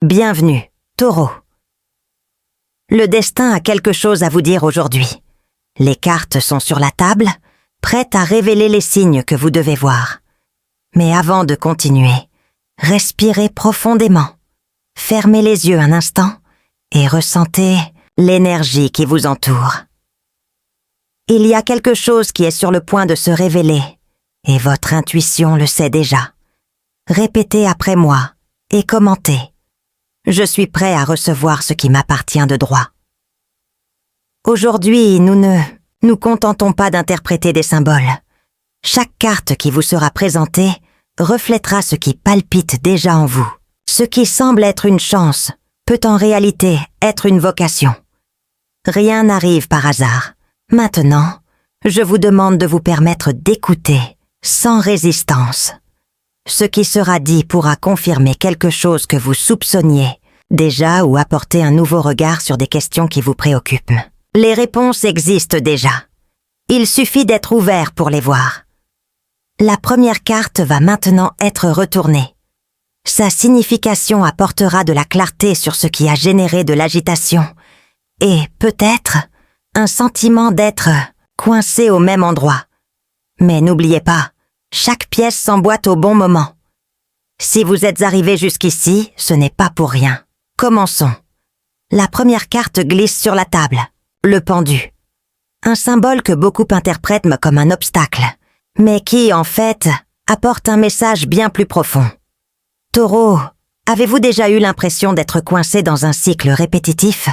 Bienvenue, Taureau. Le destin a quelque chose à vous dire aujourd'hui. Les cartes sont sur la table, prêtes à révéler les signes que vous devez voir. Mais avant de continuer, respirez profondément. Fermez les yeux un instant et ressentez l'énergie qui vous entoure. Il y a quelque chose qui est sur le point de se révéler et votre intuition le sait déjà. Répétez après moi et commentez. Je suis prêt à recevoir ce qui m'appartient de droit. Aujourd'hui, nous ne nous contentons pas d'interpréter des symboles. Chaque carte qui vous sera présentée reflètera ce qui palpite déjà en vous. Ce qui semble être une chance peut en réalité être une vocation. Rien n'arrive par hasard. Maintenant, je vous demande de vous permettre d'écouter sans résistance. Ce qui sera dit pourra confirmer quelque chose que vous soupçonniez déjà ou apporter un nouveau regard sur des questions qui vous préoccupent. Les réponses existent déjà. Il suffit d'être ouvert pour les voir. La première carte va maintenant être retournée. Sa signification apportera de la clarté sur ce qui a généré de l'agitation et, peut-être, un sentiment d'être coincé au même endroit. Mais n'oubliez pas, chaque pièce s'emboîte au bon moment. Si vous êtes arrivé jusqu'ici, ce n'est pas pour rien. Commençons. La première carte glisse sur la table, le pendu. Un symbole que beaucoup interprètent comme un obstacle, mais qui, en fait, apporte un message bien plus profond. Taureau, avez-vous déjà eu l'impression d'être coincé dans un cycle répétitif?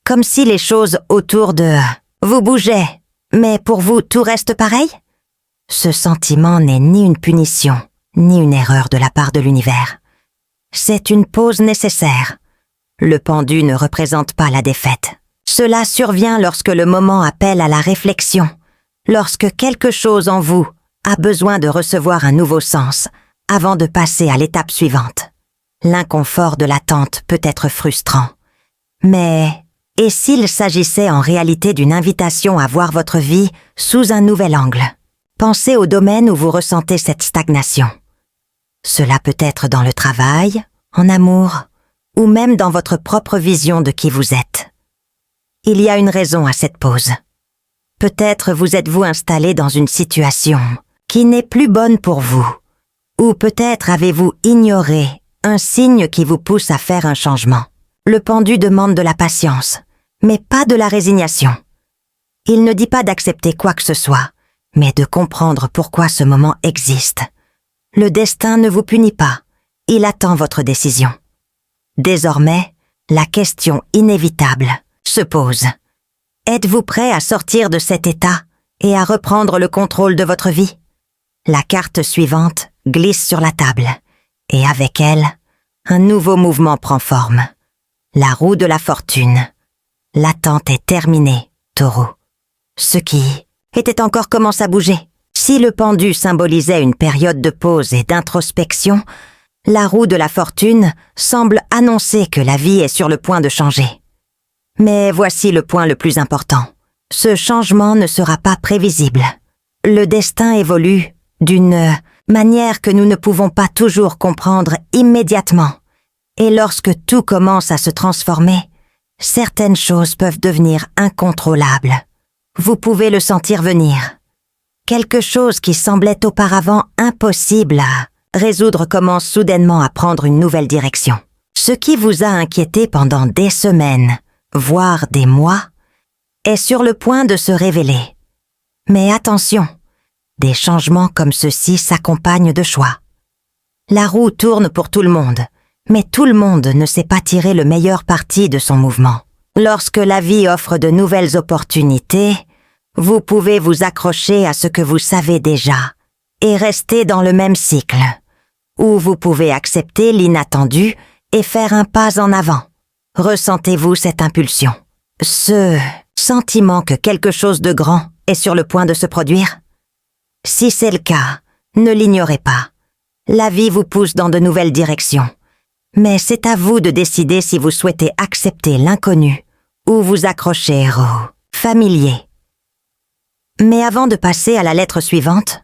Comme si les choses autour de vous bougeaient, mais pour vous tout reste pareil? Ce sentiment n'est ni une punition, ni une erreur de la part de l'univers. C'est une pause nécessaire. Le pendu ne représente pas la défaite. Cela survient lorsque le moment appelle à la réflexion, lorsque quelque chose en vous a besoin de recevoir un nouveau sens avant de passer à l'étape suivante. L'inconfort de l'attente peut être frustrant. Mais, et s'il s'agissait en réalité d'une invitation à voir votre vie sous un nouvel angle? Pensez au domaine où vous ressentez cette stagnation. Cela peut être dans le travail, en amour, ou même dans votre propre vision de qui vous êtes. Il y a une raison à cette pause. Peut-être vous êtes-vous installé dans une situation qui n'est plus bonne pour vous, ou peut-être avez-vous ignoré un signe qui vous pousse à faire un changement. Le pendu demande de la patience, mais pas de la résignation. Il ne dit pas d'accepter quoi que ce soit, mais de comprendre pourquoi ce moment existe. Le destin ne vous punit pas, il attend votre décision. Désormais, la question inévitable se pose. Êtes-vous prêt à sortir de cet état et à reprendre le contrôle de votre vie? La carte suivante glisse sur la table, et avec elle, un nouveau mouvement prend forme. La roue de la fortune. L'attente est terminée, Taureau. Ce qui était encore commence à bouger. Si le pendu symbolisait une période de pause et d'introspection, la roue de la fortune semble annoncer que la vie est sur le point de changer. Mais voici le point le plus important. Ce changement ne sera pas prévisible. Le destin évolue d'une manière que nous ne pouvons pas toujours comprendre immédiatement. Et lorsque tout commence à se transformer, certaines choses peuvent devenir incontrôlables. Vous pouvez le sentir venir. Quelque chose qui semblait auparavant impossible à résoudre commence soudainement à prendre une nouvelle direction. Ce qui vous a inquiété pendant des semaines, voire des mois, est sur le point de se révéler. Mais attention, des changements comme ceux-ci s'accompagnent de choix. La roue tourne pour tout le monde, mais tout le monde ne sait pas tirer le meilleur parti de son mouvement. Lorsque la vie offre de nouvelles opportunités, vous pouvez vous accrocher à ce que vous savez déjà et rester dans le même cycle, ou vous pouvez accepter l'inattendu et faire un pas en avant. Ressentez-vous cette impulsion? Ce sentiment que quelque chose de grand est sur le point de se produire? Si c'est le cas, ne l'ignorez pas. La vie vous pousse dans de nouvelles directions. Mais c'est à vous de décider si vous souhaitez accepter l'inconnu ou vous accrocher au familier. Mais avant de passer à la lettre suivante,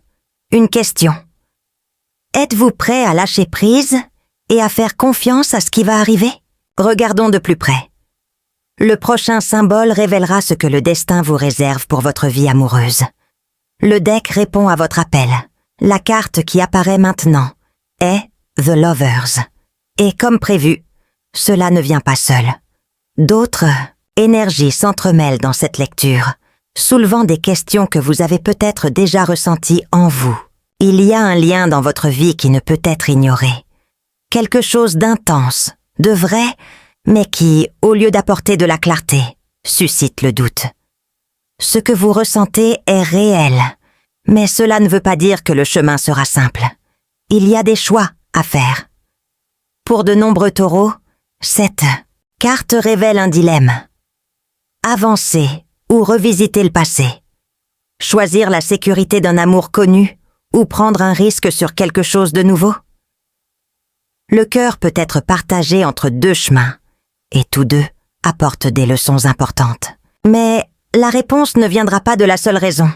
une question. Êtes-vous prêt à lâcher prise et à faire confiance à ce qui va arriver? Regardons de plus près. Le prochain symbole révélera ce que le destin vous réserve pour votre vie amoureuse. Le deck répond à votre appel. La carte qui apparaît maintenant est The Lovers. Et comme prévu, cela ne vient pas seul. D'autres énergies s'entremêlent dans cette lecture, soulevant des questions que vous avez peut-être déjà ressenties en vous. Il y a un lien dans votre vie qui ne peut être ignoré. Quelque chose d'intense, de vrai, mais qui, au lieu d'apporter de la clarté, suscite le doute. Ce que vous ressentez est réel, mais cela ne veut pas dire que le chemin sera simple. Il y a des choix à faire. Pour de nombreux taureaux, cette carte révèle un dilemme. Avancer ou revisiter le passé. Choisir la sécurité d'un amour connu ou prendre un risque sur quelque chose de nouveau. Le cœur peut être partagé entre deux chemins, et tous deux apportent des leçons importantes. Mais la réponse ne viendra pas de la seule raison.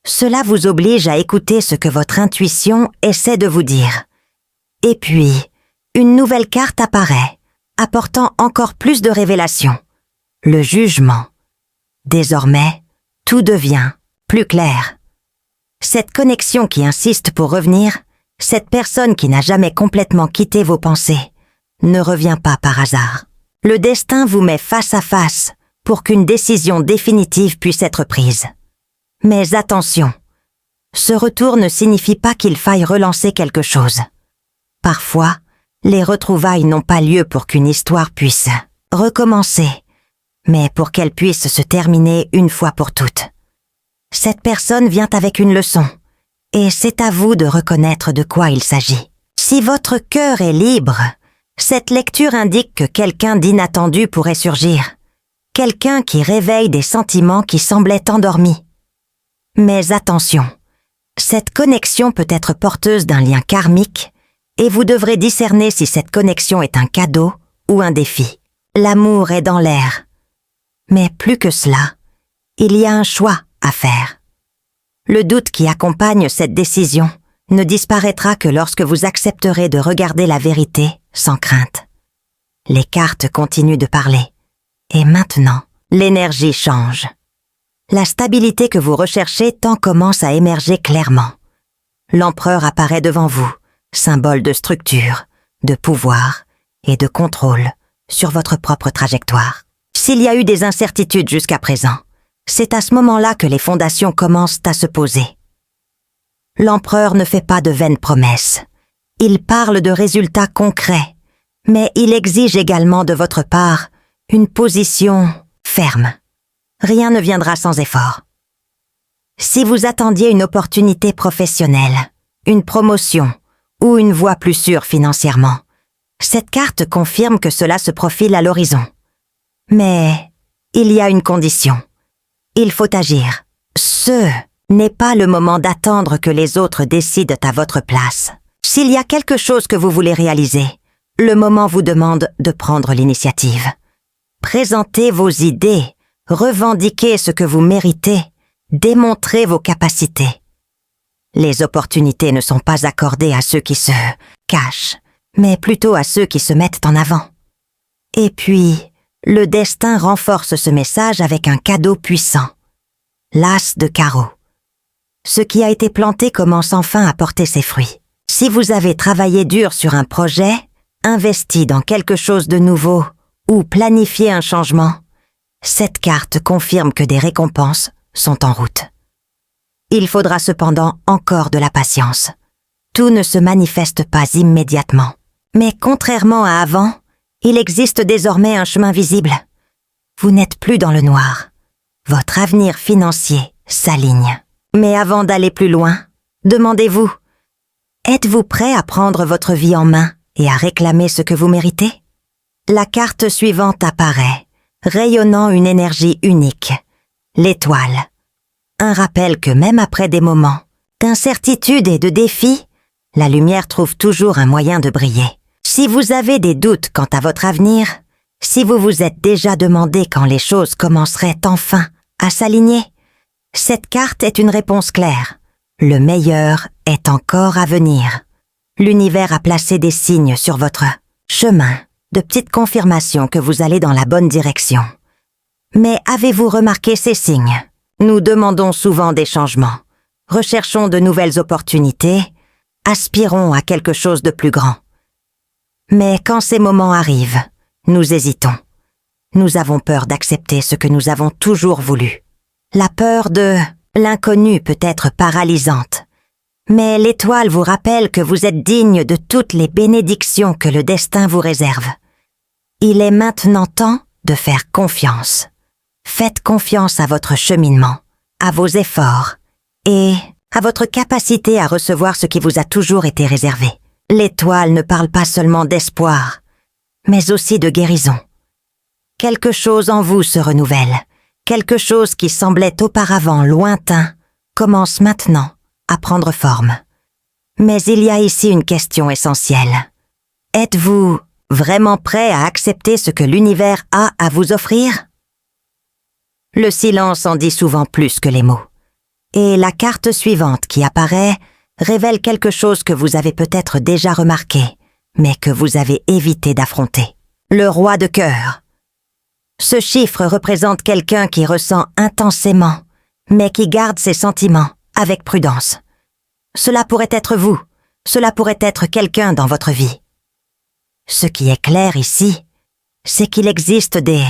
Cela vous oblige à écouter ce que votre intuition essaie de vous dire. Et puis, une nouvelle carte apparaît, apportant encore plus de révélations. Le jugement. Désormais, tout devient plus clair. Cette connexion qui insiste pour revenir, cette personne qui n'a jamais complètement quitté vos pensées, ne revient pas par hasard. Le destin vous met face à face pour qu'une décision définitive puisse être prise. Mais attention, ce retour ne signifie pas qu'il faille relancer quelque chose. Parfois, les retrouvailles n'ont pas lieu pour qu'une histoire puisse recommencer, mais pour qu'elle puisse se terminer une fois pour toutes. Cette personne vient avec une leçon, et c'est à vous de reconnaître de quoi il s'agit. Si votre cœur est libre, cette lecture indique que quelqu'un d'inattendu pourrait surgir, quelqu'un qui réveille des sentiments qui semblaient endormis. Mais attention, cette connexion peut être porteuse d'un lien karmique, et vous devrez discerner si cette connexion est un cadeau ou un défi. L'amour est dans l'air. Mais plus que cela, il y a un choix à faire. Le doute qui accompagne cette décision ne disparaîtra que lorsque vous accepterez de regarder la vérité sans crainte. Les cartes continuent de parler. Et maintenant, l'énergie change. La stabilité que vous recherchez commence à émerger clairement. L'empereur apparaît devant vous, symbole de structure, de pouvoir et de contrôle sur votre propre trajectoire. S'il y a eu des incertitudes jusqu'à présent, c'est à ce moment-là que les fondations commencent à se poser. L'empereur ne fait pas de vaines promesses. Il parle de résultats concrets, mais il exige également de votre part une position ferme. Rien ne viendra sans effort. Si vous attendiez une opportunité professionnelle, une promotion ou une voie plus sûre financièrement, cette carte confirme que cela se profile à l'horizon. Mais il y a une condition. Il faut agir. Ce n'est pas le moment d'attendre que les autres décident à votre place. S'il y a quelque chose que vous voulez réaliser, le moment vous demande de prendre l'initiative. Présentez vos idées, revendiquez ce que vous méritez, démontrez vos capacités. Les opportunités ne sont pas accordées à ceux qui se cachent, mais plutôt à ceux qui se mettent en avant. Et puis, le destin renforce ce message avec un cadeau puissant. L'as de carreau. Ce qui a été planté commence enfin à porter ses fruits. Si vous avez travaillé dur sur un projet, investi dans quelque chose de nouveau ou planifié un changement, cette carte confirme que des récompenses sont en route. Il faudra cependant encore de la patience. Tout ne se manifeste pas immédiatement. Mais contrairement à avant, il existe désormais un chemin visible. Vous n'êtes plus dans le noir. Votre avenir financier s'aligne. Mais avant d'aller plus loin, demandez-vous, êtes-vous prêt à prendre votre vie en main et à réclamer ce que vous méritez? La carte suivante apparaît, rayonnant une énergie unique, l'étoile. Un rappel que même après des moments d'incertitude et de défis, la lumière trouve toujours un moyen de briller. Si vous avez des doutes quant à votre avenir, si vous vous êtes déjà demandé quand les choses commenceraient enfin à s'aligner, cette carte est une réponse claire. Le meilleur est encore à venir. L'univers a placé des signes sur votre chemin, de petites confirmations que vous allez dans la bonne direction. Mais avez-vous remarqué ces signes? Nous demandons souvent des changements, recherchons de nouvelles opportunités, aspirons à quelque chose de plus grand. Mais quand ces moments arrivent, nous hésitons. Nous avons peur d'accepter ce que nous avons toujours voulu. La peur de l'inconnu peut être paralysante. Mais l'étoile vous rappelle que vous êtes digne de toutes les bénédictions que le destin vous réserve. Il est maintenant temps de faire confiance. Faites confiance à votre cheminement, à vos efforts et à votre capacité à recevoir ce qui vous a toujours été réservé. L'étoile ne parle pas seulement d'espoir, mais aussi de guérison. Quelque chose en vous se renouvelle. Quelque chose qui semblait auparavant lointain commence maintenant à prendre forme. Mais il y a ici une question essentielle. Êtes-vous vraiment prêt à accepter ce que l'univers a à vous offrir? Le silence en dit souvent plus que les mots. Et la carte suivante qui apparaît révèle quelque chose que vous avez peut-être déjà remarqué, mais que vous avez évité d'affronter. Le roi de cœur. Ce chiffre représente quelqu'un qui ressent intensément, mais qui garde ses sentiments avec prudence. Cela pourrait être vous, cela pourrait être quelqu'un dans votre vie. Ce qui est clair ici, c'est qu'il existe des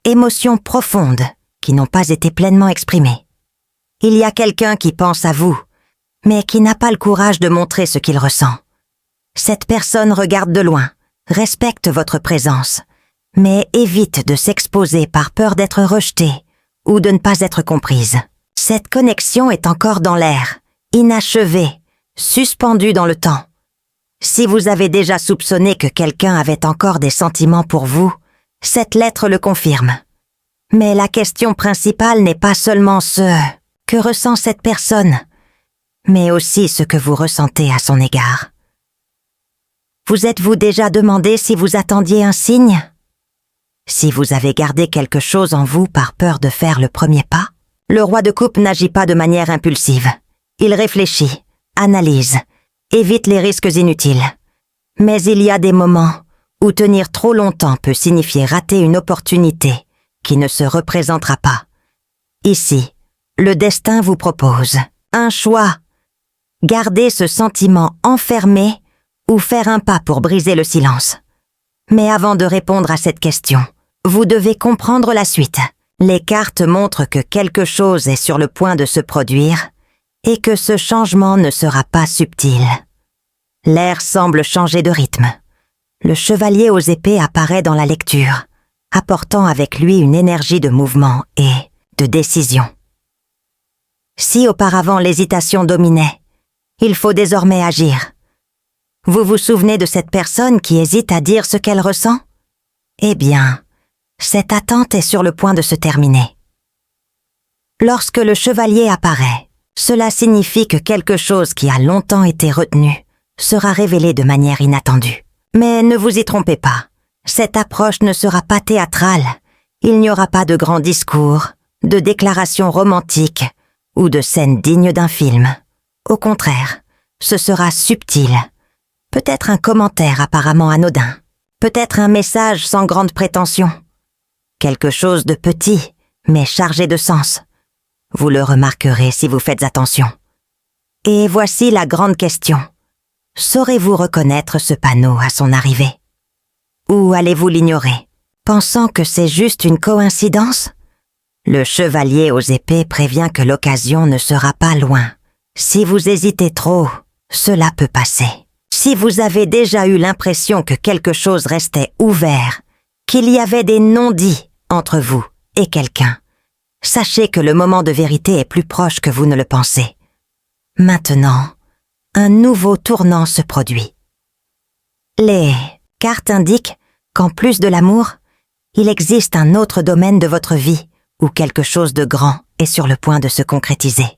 émotions profondes qui n'ont pas été pleinement exprimées. Il y a quelqu'un qui pense à vous, mais qui n'a pas le courage de montrer ce qu'il ressent. Cette personne regarde de loin, respecte votre présence, mais évite de s'exposer par peur d'être rejetée ou de ne pas être comprise. Cette connexion est encore dans l'air, inachevée, suspendue dans le temps. Si vous avez déjà soupçonné que quelqu'un avait encore des sentiments pour vous, cette lettre le confirme. Mais la question principale n'est pas seulement ce que ressent cette personne, mais aussi ce que vous ressentez à son égard. Vous êtes-vous déjà demandé si vous attendiez un signe? Si vous avez gardé quelque chose en vous par peur de faire le premier pas? Le roi de coupe n'agit pas de manière impulsive. Il réfléchit, analyse, évite les risques inutiles. Mais il y a des moments où tenir trop longtemps peut signifier rater une opportunité qui ne se représentera pas. Ici, le destin vous propose un choix. Garder ce sentiment enfermé ou faire un pas pour briser le silence. Mais avant de répondre à cette question, vous devez comprendre la suite. Les cartes montrent que quelque chose est sur le point de se produire et que ce changement ne sera pas subtil. L'air semble changer de rythme. Le chevalier aux épées apparaît dans la lecture, apportant avec lui une énergie de mouvement et de décision. Si auparavant l'hésitation dominait, il faut désormais agir. Vous vous souvenez de cette personne qui hésite à dire ce qu'elle ressent? Eh bien, cette attente est sur le point de se terminer. Lorsque le chevalier apparaît, cela signifie que quelque chose qui a longtemps été retenu sera révélé de manière inattendue. Mais ne vous y trompez pas, cette approche ne sera pas théâtrale. Il n'y aura pas de grands discours, de déclarations romantiques ou de scènes dignes d'un film. Au contraire, ce sera subtil. Peut-être un commentaire apparemment anodin. Peut-être un message sans grande prétention. Quelque chose de petit, mais chargé de sens. Vous le remarquerez si vous faites attention. Et voici la grande question. Saurez-vous reconnaître ce panneau à son arrivée? Ou allez-vous l'ignorer, pensant que c'est juste une coïncidence? Le chevalier aux épées prévient que l'occasion ne sera pas loin. Si vous hésitez trop, cela peut passer. Si vous avez déjà eu l'impression que quelque chose restait ouvert, qu'il y avait des non-dits entre vous et quelqu'un, sachez que le moment de vérité est plus proche que vous ne le pensez. Maintenant, un nouveau tournant se produit. Les cartes indiquent qu'en plus de l'amour, il existe un autre domaine de votre vie où quelque chose de grand est sur le point de se concrétiser.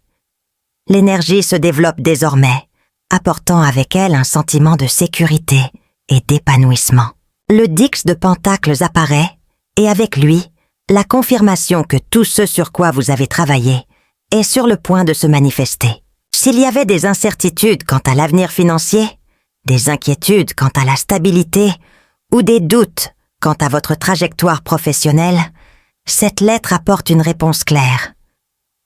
L'énergie se développe désormais, apportant avec elle un sentiment de sécurité et d'épanouissement. Le Dix de Pentacles apparaît, et avec lui, la confirmation que tout ce sur quoi vous avez travaillé est sur le point de se manifester. S'il y avait des incertitudes quant à l'avenir financier, des inquiétudes quant à la stabilité ou des doutes quant à votre trajectoire professionnelle, cette lettre apporte une réponse claire.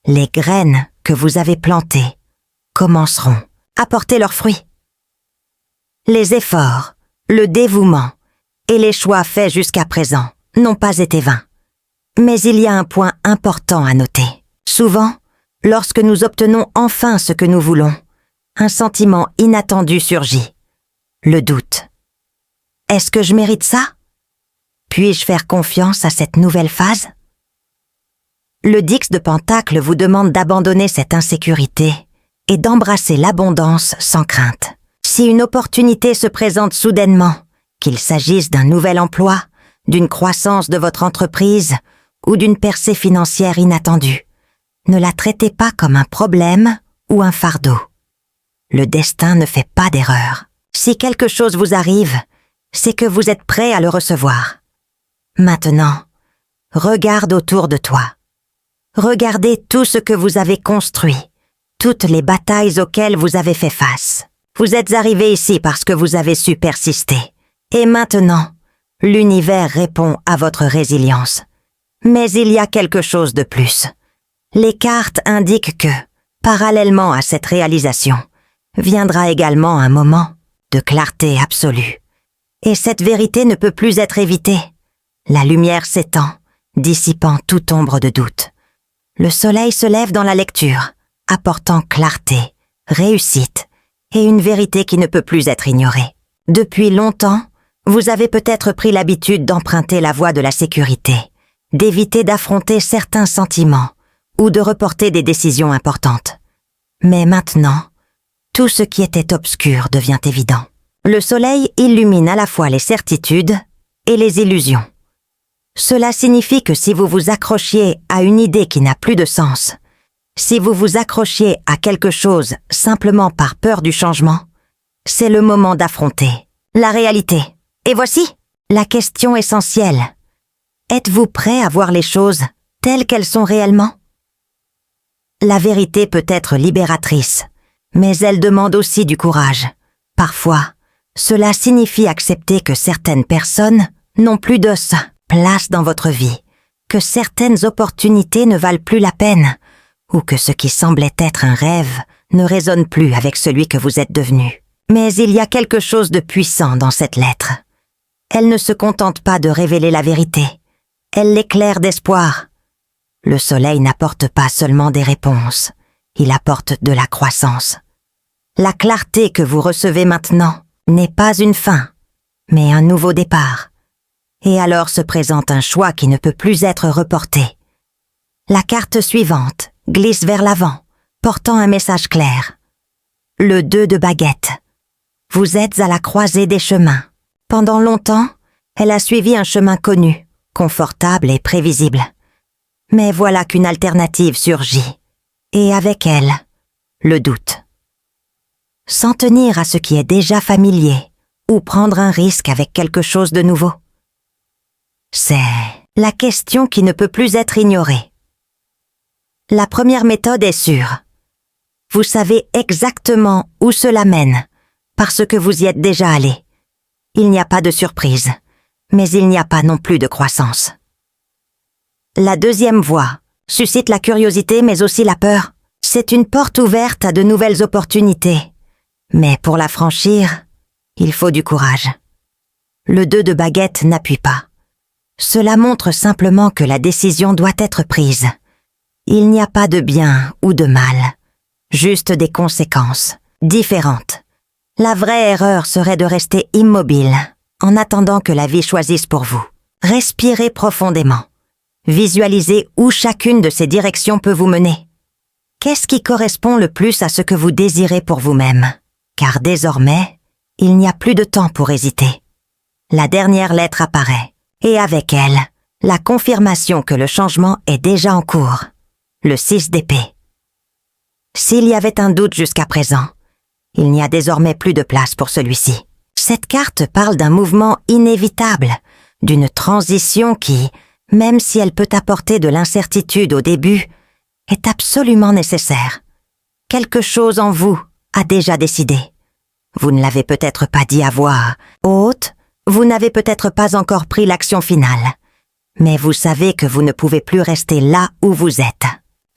Les graines que vous avez plantées commenceront à porter leurs fruits. Les efforts, le dévouement et les choix faits jusqu'à présent n'ont pas été vains. Mais il y a un point important à noter. Souvent, lorsque nous obtenons enfin ce que nous voulons, un sentiment inattendu surgit. Le doute. Est-ce que je mérite ça? Puis-je faire confiance à cette nouvelle phase? Le Dix de Pentacle vous demande d'abandonner cette insécurité et d'embrasser l'abondance sans crainte. Si une opportunité se présente soudainement, qu'il s'agisse d'un nouvel emploi, d'une croissance de votre entreprise ou d'une percée financière inattendue, ne la traitez pas comme un problème ou un fardeau. Le destin ne fait pas d'erreur. Si quelque chose vous arrive, c'est que vous êtes prêt à le recevoir. Maintenant, regarde autour de toi. Regardez tout ce que vous avez construit, toutes les batailles auxquelles vous avez fait face. Vous êtes arrivé ici parce que vous avez su persister. Et maintenant, l'univers répond à votre résilience. Mais il y a quelque chose de plus. Les cartes indiquent que, parallèlement à cette réalisation, viendra également un moment de clarté absolue. Et cette vérité ne peut plus être évitée. La lumière s'étend, dissipant toute ombre de doute. Le soleil se lève dans la lecture, apportant clarté, réussite et une vérité qui ne peut plus être ignorée. Depuis longtemps, vous avez peut-être pris l'habitude d'emprunter la voie de la sécurité, d'éviter d'affronter certains sentiments ou de reporter des décisions importantes. Mais maintenant, tout ce qui était obscur devient évident. Le soleil illumine à la fois les certitudes et les illusions. Cela signifie que si vous vous accrochiez à une idée qui n'a plus de sens, si vous vous accrochiez à quelque chose simplement par peur du changement, c'est le moment d'affronter la réalité. Et voici la question essentielle. Êtes-vous prêt à voir les choses telles qu'elles sont réellement? La vérité peut être libératrice, mais elle demande aussi du courage. Parfois, cela signifie accepter que certaines personnes n'ont plus de place dans votre vie, que certaines opportunités ne valent plus la peine, ou que ce qui semblait être un rêve ne résonne plus avec celui que vous êtes devenu. Mais il y a quelque chose de puissant dans cette lettre. Elle ne se contente pas de révéler la vérité, elle l'éclaire d'espoir. Le soleil n'apporte pas seulement des réponses, il apporte de la croissance. La clarté que vous recevez maintenant n'est pas une fin, mais un nouveau départ. Et alors se présente un choix qui ne peut plus être reporté. La carte suivante glisse vers l'avant, portant un message clair. Le 2 de baguette. Vous êtes à la croisée des chemins. Pendant longtemps, elle a suivi un chemin connu, confortable et prévisible. Mais voilà qu'une alternative surgit. Et avec elle, le doute. S'en tenir à ce qui est déjà familier ou prendre un risque avec quelque chose de nouveau. C'est la question qui ne peut plus être ignorée. La première méthode est sûre. Vous savez exactement où cela mène, parce que vous y êtes déjà allé. Il n'y a pas de surprise, mais il n'y a pas non plus de croissance. La deuxième voie suscite la curiosité mais aussi la peur. C'est une porte ouverte à de nouvelles opportunités. Mais pour la franchir, il faut du courage. Le 2 de baguette n'appuie pas. Cela montre simplement que la décision doit être prise. Il n'y a pas de bien ou de mal, juste des conséquences différentes. La vraie erreur serait de rester immobile en attendant que la vie choisisse pour vous. Respirez profondément. Visualisez où chacune de ces directions peut vous mener. Qu'est-ce qui correspond le plus à ce que vous désirez pour vous-même? Car désormais, il n'y a plus de temps pour hésiter. La dernière lettre apparaît. Et avec elle, la confirmation que le changement est déjà en cours. Le 6 d'épée. S'il y avait un doute jusqu'à présent, il n'y a désormais plus de place pour celui-ci. Cette carte parle d'un mouvement inévitable, d'une transition qui, même si elle peut apporter de l'incertitude au début, est absolument nécessaire. Quelque chose en vous a déjà décidé. Vous ne l'avez peut-être pas dit à voix haute, vous n'avez peut-être pas encore pris l'action finale. Mais vous savez que vous ne pouvez plus rester là où vous êtes.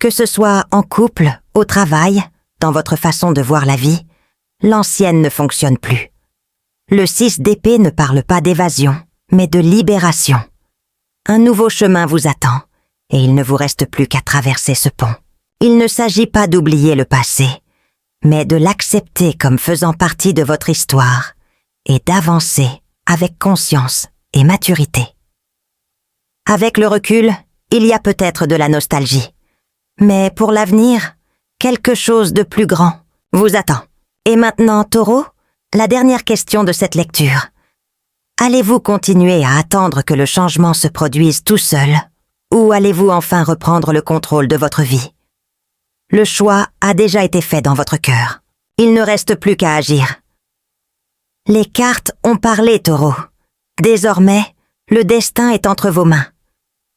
Que ce soit en couple, au travail, dans votre façon de voir la vie, l'ancienne ne fonctionne plus. Le 6 d'épée ne parle pas d'évasion, mais de libération. Un nouveau chemin vous attend, et il ne vous reste plus qu'à traverser ce pont. Il ne s'agit pas d'oublier le passé, mais de l'accepter comme faisant partie de votre histoire et d'avancer avec conscience et maturité. Avec le recul, il y a peut-être de la nostalgie. Mais pour l'avenir, quelque chose de plus grand vous attend. Et maintenant, Taureau, la dernière question de cette lecture. Allez-vous continuer à attendre que le changement se produise tout seul, ou allez-vous enfin reprendre le contrôle de votre vie? Le choix a déjà été fait dans votre cœur. Il ne reste plus qu'à agir. Les cartes ont parlé, Taureau. Désormais, le destin est entre vos mains.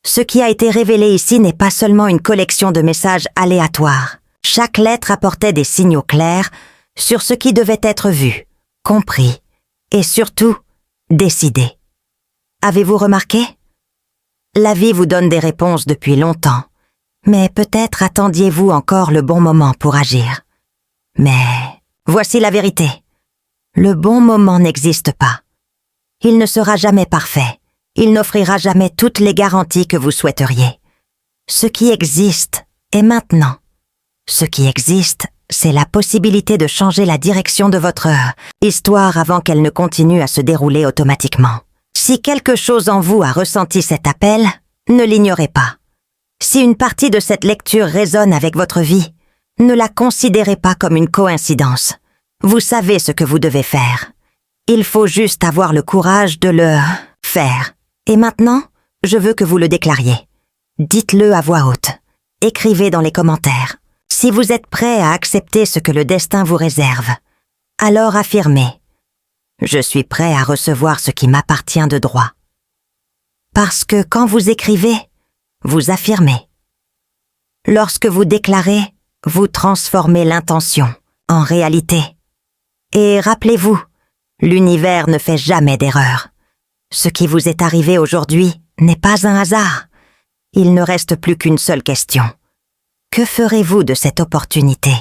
Ce qui a été révélé ici n'est pas seulement une collection de messages aléatoires. Chaque lettre apportait des signaux clairs sur ce qui devait être vu, compris et surtout décidé. Avez-vous remarqué? La vie vous donne des réponses depuis longtemps, mais peut-être attendiez-vous encore le bon moment pour agir. Mais voici la vérité. Le bon moment n'existe pas. Il ne sera jamais parfait. Il n'offrira jamais toutes les garanties que vous souhaiteriez. Ce qui existe est maintenant. Ce qui existe, c'est la possibilité de changer la direction de votre histoire avant qu'elle ne continue à se dérouler automatiquement. Si quelque chose en vous a ressenti cet appel, ne l'ignorez pas. Si une partie de cette lecture résonne avec votre vie, ne la considérez pas comme une coïncidence. Vous savez ce que vous devez faire. Il faut juste avoir le courage de le faire. Et maintenant, je veux que vous le déclariez. Dites-le à voix haute. Écrivez dans les commentaires. Si vous êtes prêt à accepter ce que le destin vous réserve, alors affirmez « Je suis prêt à recevoir ce qui m'appartient de droit ». Parce que quand vous écrivez, vous affirmez. Lorsque vous déclarez, vous transformez l'intention en réalité. Et rappelez-vous, l'univers ne fait jamais d'erreur. Ce qui vous est arrivé aujourd'hui n'est pas un hasard. Il ne reste plus qu'une seule question. Que ferez-vous de cette opportunité ?